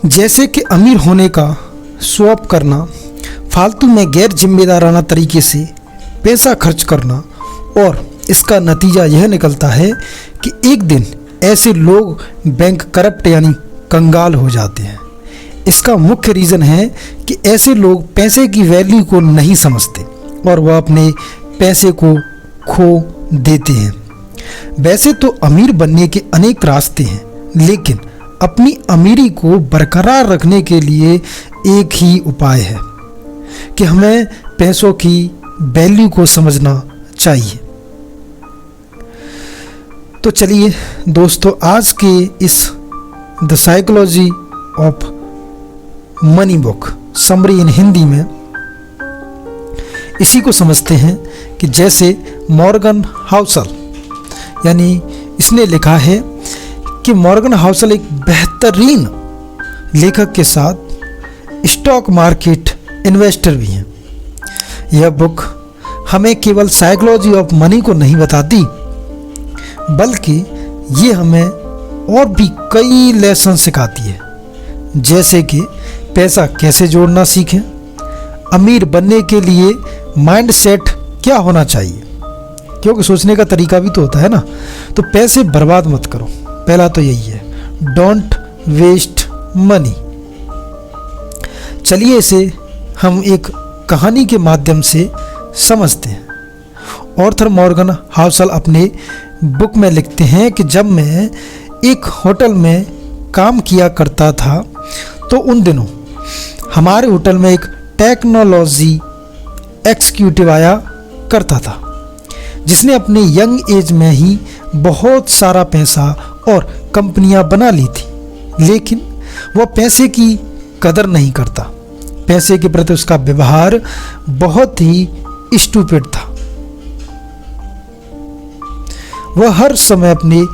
जैसे कि अमीर होने का शो ऑफ करना, फालतू में गैर जिम्मेदाराना तरीके से पैसा खर्च करना, और इसका नतीजा यह निकलता है कि एक दिन ऐसे लोग बैंक करप्ट यानी कंगाल हो जाते हैं। इसका मुख्य रीज़न है कि ऐसे लोग पैसे की वैल्यू को नहीं समझते और वह अपने पैसे को खो देते हैं। वैसे तो अमीर बनने के अनेक रास्ते हैं, लेकिन अपनी अमीरी को बरकरार रखने के लिए एक ही उपाय है कि हमें पैसों की वैल्यू को समझना चाहिए। तो चलिए दोस्तों, आज के इस the psychology of money book summary इन हिंदी में इसी को समझते हैं कि जैसे मॉर्गन हाउसल यानी इसने लिखा है कि मॉर्गन हाउसल एक बेहतरीन लेखक के साथ स्टॉक मार्केट इन्वेस्टर भी हैं। यह बुक हमें केवल साइकोलॉजी ऑफ मनी को नहीं बताती, बल्कि ये हमें और भी कई लेसन सिखाती है, जैसे कि पैसा कैसे जोड़ना सीखें, अमीर बनने के लिए माइंडसेट क्या होना चाहिए, क्योंकि सोचने का तरीका भी तो होता है ना। तो पैसे बर्बाद मत करो, पहला तो यही है, डोंट वेस्ट मनी। चलिए इसे हम एक कहानी के माध्यम से समझते हैं। ऑर्थर मॉर्गन हाउसल अपने बुक में लिखते हैं कि जब मैं एक होटल में काम किया करता था तो उन दिनों हमारे होटल में एक टेक्नोलॉजी एग्जीक्यूटिव आया करता था, जिसने अपने यंग एज में ही बहुत सारा पैसा और कंपनियां बना ली थी, लेकिन वह पैसे की कदर नहीं करता। पैसे के प्रति उसका व्यवहार बहुत ही स्टूपिड था। वह हर समय अपने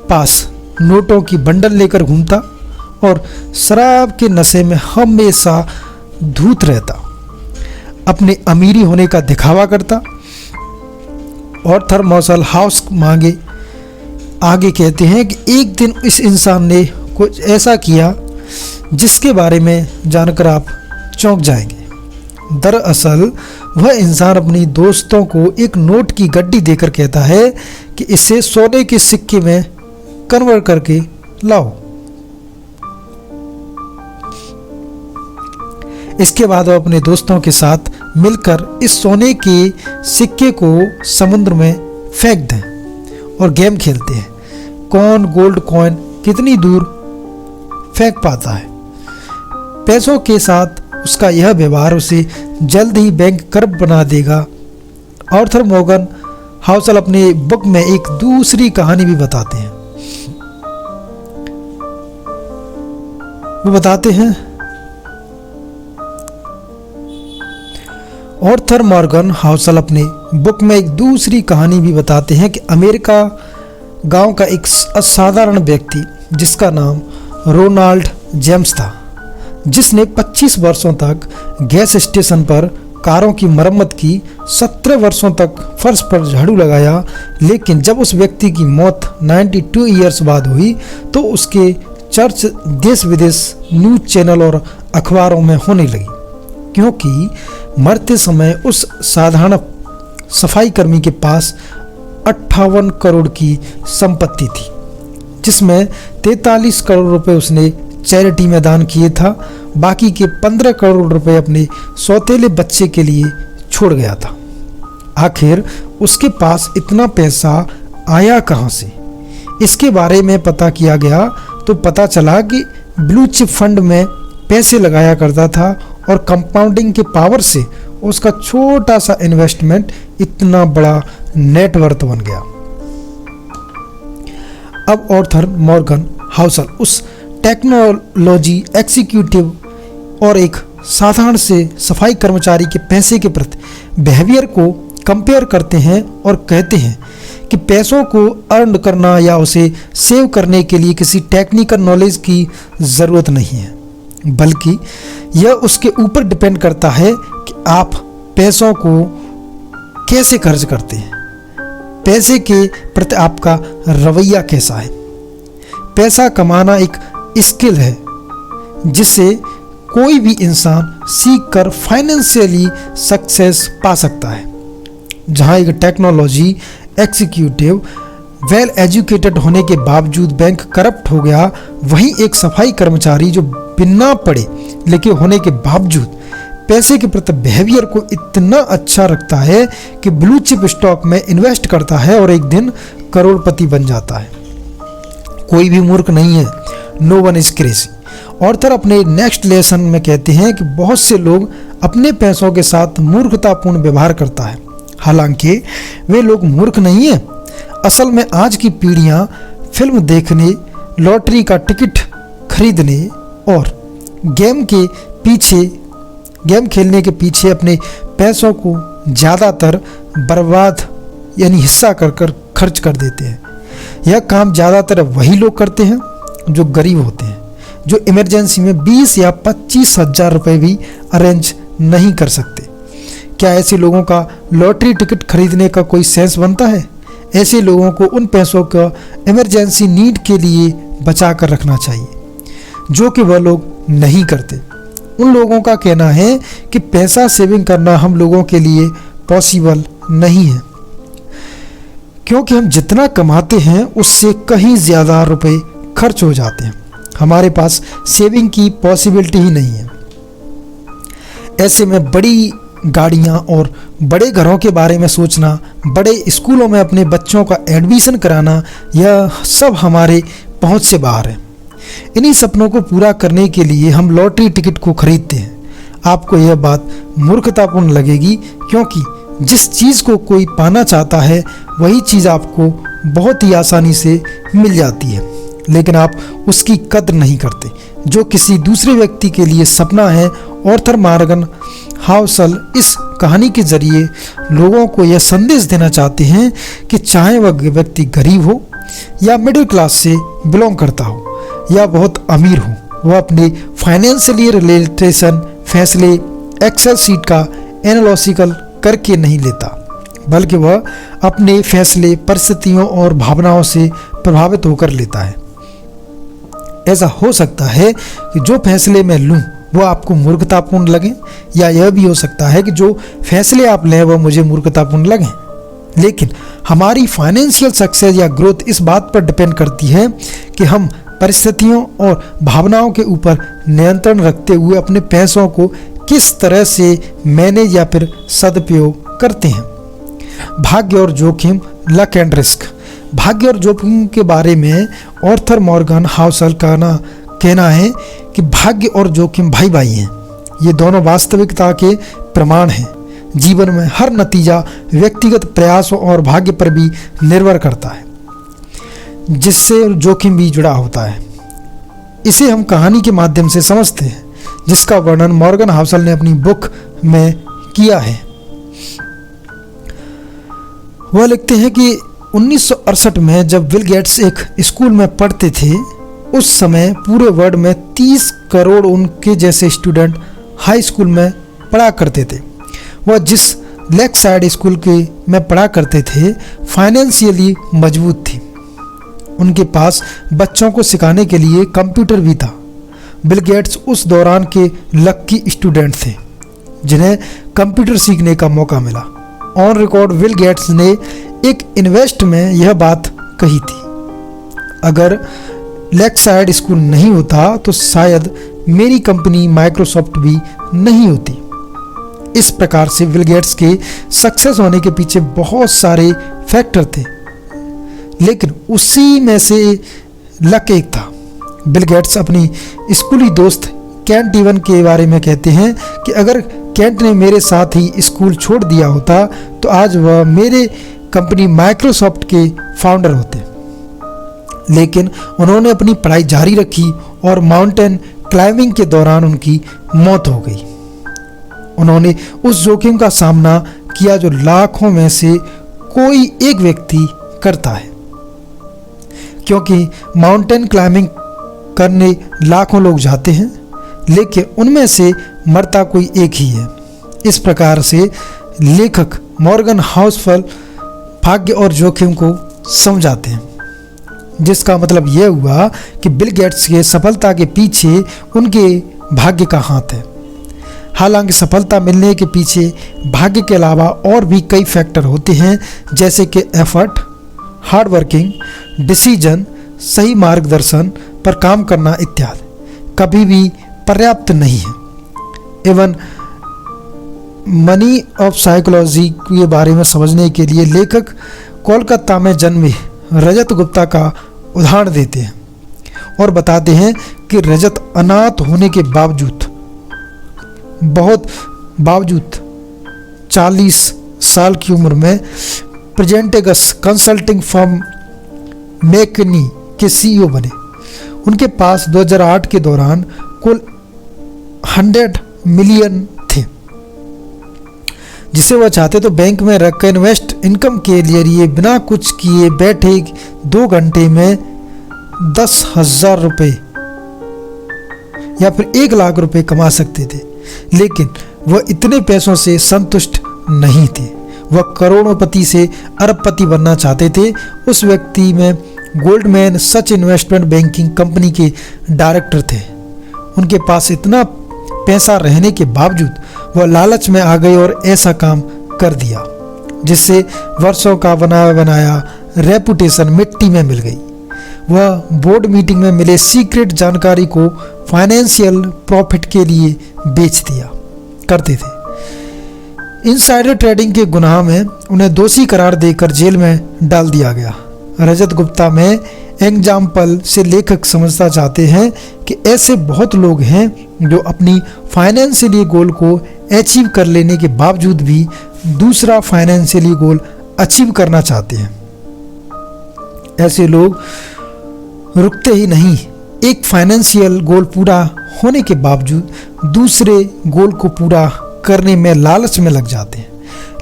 पास नोटों की बंडल लेकर घूमता और शराब के नशे में हमेशा धूत रहता, अपने अमीरी होने का दिखावा करता। ऑर्थर मॉर्गन हाउसल आगे कहते हैं कि एक दिन इस इंसान ने कुछ ऐसा किया जिसके बारे में जानकर आप चौंक जाएंगे। दरअसल वह इंसान अपनी दोस्तों को एक नोट की गड्डी देकर कहता है कि इसे सोने के सिक्के में कन्वर्ट करके लाओ। इसके बाद वह अपने दोस्तों के साथ मिलकर इस सोने के सिक्के को समुद्र में फेंक दें और गेम खेलते हैं, कौन गोल्ड कॉइन कितनी दूर फेंक पाता है। पैसों के साथ उसका यह व्यवहार उसे जल्द ही बैंक करप्ट बना देगा। ऑर्थर मॉर्गन हाउसल अपने बुक में एक दूसरी कहानी भी बताते हैं। वो बताते हैं, ऑर्थर मॉर्गन हाउसल अपने बुक में एक दूसरी कहानी भी बताते हैं कि अमेरिका गांव का एक असाधारण व्यक्ति जिसका नाम रोनाल्ड जेम्स था, जिसने 25 वर्षों तक गैस स्टेशन पर कारों की मरम्मत की, 17 वर्षों तक फर्श पर झाड़ू लगाया। लेकिन जब उस व्यक्ति की मौत 92 ईयर्स बाद हुई तो उसके चर्च देश विदेश न्यूज चैनल और अखबारों में होने लगी, क्योंकि मरते समय उस साधारण सफाई कर्मी के पास 58 करोड़ की संपत्ति थी, जिसमें 43 करोड़ रुपए उसने चैरिटी में दान किए था। बाकी के 15 करोड़ रुपए अपने सौतेले बच्चे के लिए छोड़ गया था। आखिर उसके पास इतना पैसा आया कहाँ से? इसके बारे में पता किया गया तो पता चला कि ब्लू चिप फंड में पैसे लगाया करता था और कंपाउंडिंग के पावर से उसका छोटा सा इन्वेस्टमेंट इतना बड़ा नेटवर्थ बन गया। अब ऑर्थर मॉर्गन हाउसल उस टेक्नोलॉजी एग्जीक्यूटिव और एक साधारण से सफाई कर्मचारी के पैसे के प्रति बिहेवियर को कंपेयर करते हैं और कहते हैं कि पैसों को अर्न करना या उसे सेव करने के लिए किसी टेक्निकल नॉलेज की ज़रूरत नहीं है, बल्कि यह उसके ऊपर डिपेंड करता है कि आप पैसों को कैसे खर्च करते हैं, पैसे के प्रति आपका रवैया कैसा है। पैसा कमाना एक स्किल है जिसे कोई भी इंसान सीख कर फाइनेंशियली सक्सेस पा सकता है। जहां एक टेक्नोलॉजी एग्जीक्यूटिव वेल एजुकेटेड होने के बावजूद बैंक करप्ट हो गया, वहीं एक सफाई कर्मचारी जो बिना पढ़े लिखे होने के बावजूद पैसे के प्रति बिहेवियर को इतना अच्छा रखता है कि ब्लू चिप स्टॉक में इन्वेस्ट करता है और एक दिन करोड़पति बन जाता है। कोई भी मूर्ख नहीं है, no one is crazy. Arthur अपने नेक्स्ट लेसन में कहते हैं कि बहुत से लोग अपने पैसों के साथ मूर्खतापूर्ण व्यवहार करता है, हालांकि वे लोग मूर्ख नहीं हैं। असल में आज की पीढ़ियां फिल्म देखने, लॉटरी का टिकट खरीदने और गेम खेलने के पीछे अपने पैसों को ज़्यादातर बर्बाद यानी हिस्सा कर खर्च कर देते हैं। यह काम ज़्यादातर वही लोग करते हैं जो गरीब होते हैं, जो इमरजेंसी में 20 या 25 हज़ार रुपये भी अरेंज नहीं कर सकते। क्या ऐसे लोगों का लॉटरी टिकट खरीदने का कोई सेंस बनता है? ऐसे लोगों को उन पैसों का इमरजेंसी नीड के लिए बचा कर रखना चाहिए, जो कि वह लोग नहीं करते। उन लोगों का कहना है कि पैसा सेविंग करना हम लोगों के लिए पॉसिबल नहीं है, क्योंकि हम जितना कमाते हैं उससे कहीं ज़्यादा रुपए खर्च हो जाते हैं। हमारे पास सेविंग की पॉसिबिलिटी ही नहीं है। ऐसे में बड़ी गाड़ियाँ और बड़े घरों के बारे में सोचना, बड़े स्कूलों में अपने बच्चों का एडमिशन कराना, यह सब हमारे पहुंच से बाहर है। इन्हीं सपनों को पूरा करने के लिए हम लॉटरी टिकट को खरीदते हैं। आपको यह बात मूर्खतापूर्ण लगेगी, क्योंकि जिस चीज़ को कोई पाना चाहता है वही चीज़ आपको बहुत ही आसानी से मिल जाती है, लेकिन आप उसकी कद्र नहीं करते जो किसी दूसरे व्यक्ति के लिए सपना है। ऑर्थर मॉर्गन हाउसल इस कहानी के जरिए लोगों को यह संदेश देना चाहते हैं कि चाहे वह व्यक्ति गरीब हो या मिडिल क्लास से बिलोंग करता हो या बहुत अमीर हो, वह अपने फाइनेंशियली रिलेटेशन फैसले एक्सेल सीट का एनालिसिकल करके नहीं लेता, बल्कि वह अपने फैसले परिस्थितियों और भावनाओं से प्रभावित होकर लेता है। ऐसा हो सकता है कि जो फैसले मैं लूं वो आपको मूर्खतापूर्ण लगे, या यह भी हो सकता है कि जो फैसले आप लें वह मुझे मूर्खतापूर्ण लगें। लेकिन हमारी फाइनेंशियल सक्सेस या ग्रोथ इस बात पर डिपेंड करती है कि हम परिस्थितियों और भावनाओं के ऊपर नियंत्रण रखते हुए अपने पैसों को किस तरह से मैनेज या फिर सदुपयोग करते हैं। भाग्य और जोखिम, लक एंड रिस्क। भाग्य और जोखिम के बारे में ऑर्थर मॉर्गन हाउसल का कहना है कि भाग्य और जोखिम भाई भाई हैं। ये दोनों वास्तविकता के प्रमाण हैं। जीवन में हर नतीजा व्यक्तिगत प्रयासों और भाग्य पर भी निर्भर करता है, जिससे जोखिम भी जुड़ा होता है। इसे हम कहानी के माध्यम से समझते हैं, जिसका वर्णन मॉर्गन हाउसल ने अपनी बुक में किया है। वह लिखते हैं कि 1968 में जब बिल गेट्स एक स्कूल में पढ़ते थे, उस समय पूरे वर्ल्ड में 30 करोड़ उनके जैसे स्टूडेंट हाई स्कूल में पढ़ा करते थे। वह जिस लेक साइड स्कूल के में पढ़ा करते थे फाइनेंशियली मजबूत थी। उनके पास बच्चों को सिखाने के लिए कंप्यूटर भी था। बिल गेट्स उस दौरान के लक्की स्टूडेंट थे जिन्हें कंप्यूटर सीखने का मौका मिला। ऑन रिकॉर्ड बिल गेट्स ने एक इन्वेस्ट में यह बात कही थी, अगर लेक साइड स्कूल नहीं होता तो शायद मेरी कंपनी माइक्रोसॉफ्ट भी नहीं होती। इस प्रकार से बिल गेट्स के सक्सेस होने के पीछे बहुत सारे फैक्टर थे, लेकिन उसी में से लक एक था। बिल गेट्स अपनी स्कूली दोस्त केंट इवन के बारे में कहते हैं कि अगर केंट ने मेरे साथ ही स्कूल छोड़ दिया होता तो आज वह मेरे कंपनी माइक्रोसॉफ्ट के फाउंडर होते। लेकिन उन्होंने अपनी पढ़ाई जारी रखी और माउंटेन क्लाइंबिंग के दौरान उनकी मौत हो गई। उन्होंने उस जोखिम का सामना किया जो लाखों में से कोई एक व्यक्ति करता है, क्योंकि माउंटेन क्लाइंबिंग करने लाखों लोग जाते हैं, लेकिन उनमें से मरता कोई एक ही है। इस प्रकार से लेखक मॉर्गन हाउसल भाग्य और जोखिम को समझाते हैं। जिसका मतलब यह हुआ कि बिल गेट्स के सफलता के पीछे उनके भाग्य का हाथ है। हालांकि सफलता मिलने के पीछे भाग्य के अलावा और भी कई फैक्टर होते हैं, जैसे कि एफर्ट, हार्ड वर्किंग, डिसीजन, सही मार्गदर्शन पर काम करना इत्यादि कभी भी पर्याप्त नहीं है। एवं मनी ऑफ साइकोलॉजी के बारे में समझने के लिए लेखक कोलकाता में जन्मे रजत गुप्ता का उदाहरण देते हैं और बताते हैं कि रजत अनाथ होने के बावजूद 40 साल की उम्र में प्रेजेंटेगस कंसल्टिंग फर्म मैकनी के सीईओ बने। उनके पास 2008 के दौरान कुल 100 मिलियन थे, जिसे वह चाहते तो बैंक में रखकर इन्वेस्ट इनकम के लिए बिना कुछ किए बैठे 2 घंटे में 10,000 रुपये या फिर 1 लाख रुपए कमा सकते थे। लेकिन वह इतने पैसों से संतुष्ट नहीं थे। वह करोड़पति से अरबपति बनना चाहते थे। उस व्यक्ति में गोल्डमैन सच इन्वेस्टमेंट बैंकिंग कंपनी के डायरेक्टर थे। उनके पास इतना पैसा रहने के बावजूद वह लालच में आ गए और ऐसा काम कर दिया जिससे वर्षों का बनाया रेपुटेशन मिट्टी में मिल गई। वह बोर्ड मीटिंग में मिले सीक्रेट जानकारी को फाइनेंशियल प्रॉफिट के लिए बेच दिया करते थे। इनसाइडर ट्रेडिंग के गुनाह में उन्हें दोषी करार देकर जेल में डाल दिया गया। रजत गुप्ता में एग्जाम्पल से लेखक समझना चाहते हैं कि ऐसे बहुत लोग हैं जो अपनी फाइनेंशियली गोल को अचीव कर लेने के बावजूद भी दूसरा फाइनेंशियली गोल अचीव करना चाहते हैं। ऐसे लोग रुकते ही नहीं, एक फाइनेंशियल गोल पूरा होने के बावजूद दूसरे गोल को पूरा करने में लालच में लग जाते हैं।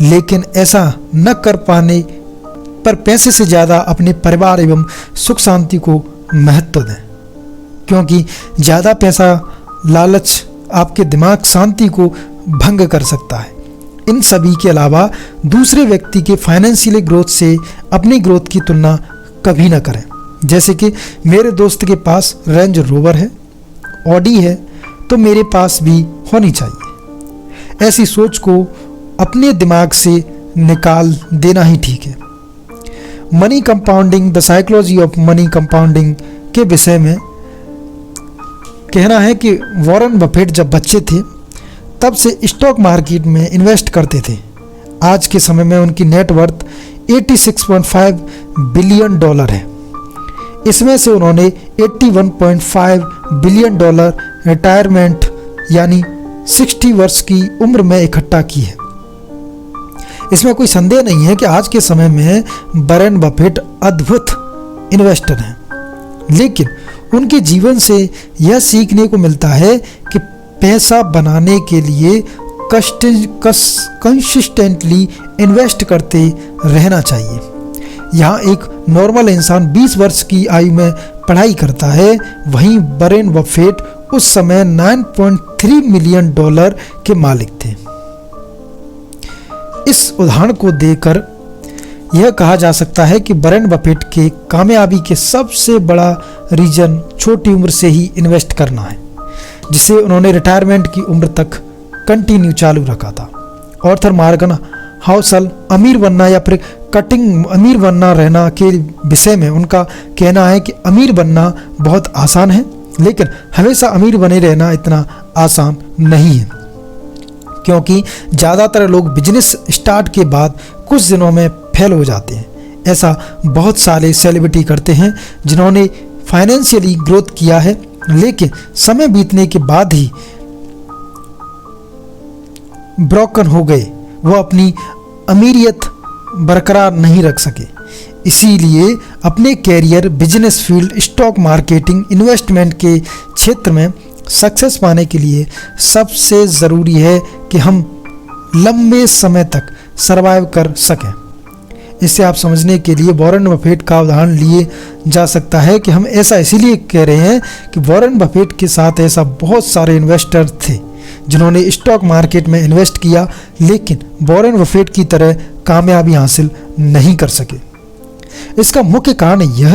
लेकिन ऐसा न कर पाने पर पैसे से ज़्यादा अपने परिवार एवं सुख शांति को महत्व दें, क्योंकि ज़्यादा पैसा लालच आपके दिमाग शांति को भंग कर सकता है। इन सभी के अलावा दूसरे व्यक्ति के फाइनेंशियली ग्रोथ से अपनी ग्रोथ की तुलना कभी ना करें। जैसे कि मेरे दोस्त के पास रेंज रोवर है, ऑडी है, तो मेरे पास भी होनी चाहिए। ऐसी सोच को अपने दिमाग से निकाल देना ही ठीक है। Money compounding, the psychology of money compounding के विषय में कहना है कि वॉरेन बफेट जब बच्चे थे तब से स्टॉक मार्केट में इन्वेस्ट करते थे। आज के समय में उनकी नेटवर्थ 86.5 बिलियन डॉलर है। इसमें से उन्होंने 81.5 बिलियन डॉलर रिटायरमेंट यानी 60 वर्ष की उम्र में इकट्ठा की है। इसमें कोई संदेह नहीं है कि आज के समय में वॉरेन बफेट अद्भुत इन्वेस्टर हैं, लेकिन उनके जीवन से यह सीखने को मिलता है कि पैसा बनाने के लिए कंसिस्टेंटली इन्वेस्ट करते रहना चाहिए। यहाँ एक नॉर्मल इंसान 20 वर्ष की आयु में पढ़ाई करता है, वहीं वॉरेन बफेट उस समय 9.3 मिलियन डॉलर के मालिक थे। इस उदाहरण को देखकर यह कहा जा सकता है कि वॉरेन बफेट के कामयाबी के सबसे बड़ा रीजन छोटी उम्र से ही इन्वेस्ट करना है, जिसे उन्होंने रिटायरमेंट की उम्र तक कंटिन्यू चालू रखा था। ऑर्थर मॉर्गन हाउसल अमीर बनना या फिर कटिंग अमीर बनना रहना के विषय में उनका कहना है कि अमीर बनना बहुत आसान है, लेकिन हमेशा अमीर बने रहना इतना आसान नहीं है, क्योंकि ज़्यादातर लोग बिजनेस स्टार्ट के बाद कुछ दिनों में फेल हो जाते हैं। ऐसा बहुत सारे सेलिब्रिटी करते हैं जिन्होंने फाइनेंशियली ग्रोथ किया है, लेकिन समय बीतने के बाद ही ब्रोकन हो गए। वह अपनी अमीरियत बरकरार नहीं रख सके। इसीलिए अपने career, business field, stock marketing, investment के क्षेत्र में सक्सेस पाने के लिए सबसे ज़रूरी है कि हम लंबे समय तक सरवाइव कर सकें। इसे आप समझने के लिए वॉरेन बफेट का उदाहरण लिए जा सकता है कि हम ऐसा इसीलिए कह रहे हैं कि वॉरेन बफेट के साथ ऐसा बहुत सारे इन्वेस्टर थे जिन्होंने स्टॉक मार्केट में इन्वेस्ट किया, लेकिन वॉरेन बफेट की तरह कामयाबी हासिल नहीं कर सके। इसका मुख्य कारण यह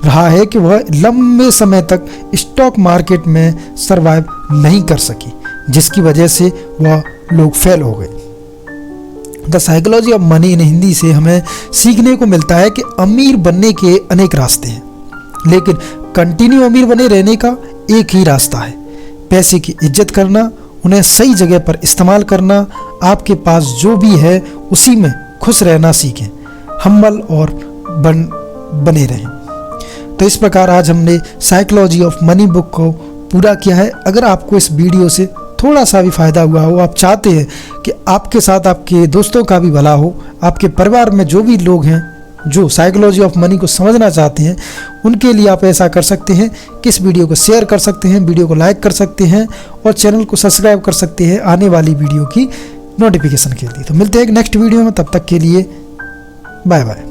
रहा है कि वह लंबे समय तक स्टॉक मार्केट में सरवाइव नहीं कर सकी, जिसकी वजह से वह लोग फेल हो गए। The psychology of money in Hindi से हमें सीखने को मिलता है कि अमीर बनने के अनेक रास्ते हैं, लेकिन कंटिन्यू अमीर बने रहने का एक ही रास्ता है। पैसे की इज्जत करना, उन्हें सही जगह पर इस्तेमाल करना, आपके पास जो भी है उसी में खुश रहना सीखें, हम्बल और बने रहें। तो इस प्रकार आज हमने साइकोलॉजी ऑफ मनी बुक को पूरा किया है। अगर आपको इस वीडियो से थोड़ा सा भी फ़ायदा हुआ हो, आप चाहते हैं कि आपके साथ आपके दोस्तों का भी भला हो, आपके परिवार में जो भी लोग हैं जो साइकोलॉजी ऑफ मनी को समझना चाहते हैं, उनके लिए आप ऐसा कर सकते हैं कि इस वीडियो को शेयर कर सकते हैं, वीडियो को लाइक कर सकते हैं और चैनल को सब्सक्राइब कर सकते हैं आने वाली वीडियो की नोटिफिकेशन के लिए। तो मिलते हैं एक नेक्स्ट वीडियो में, तब तक के लिए बाय बाय।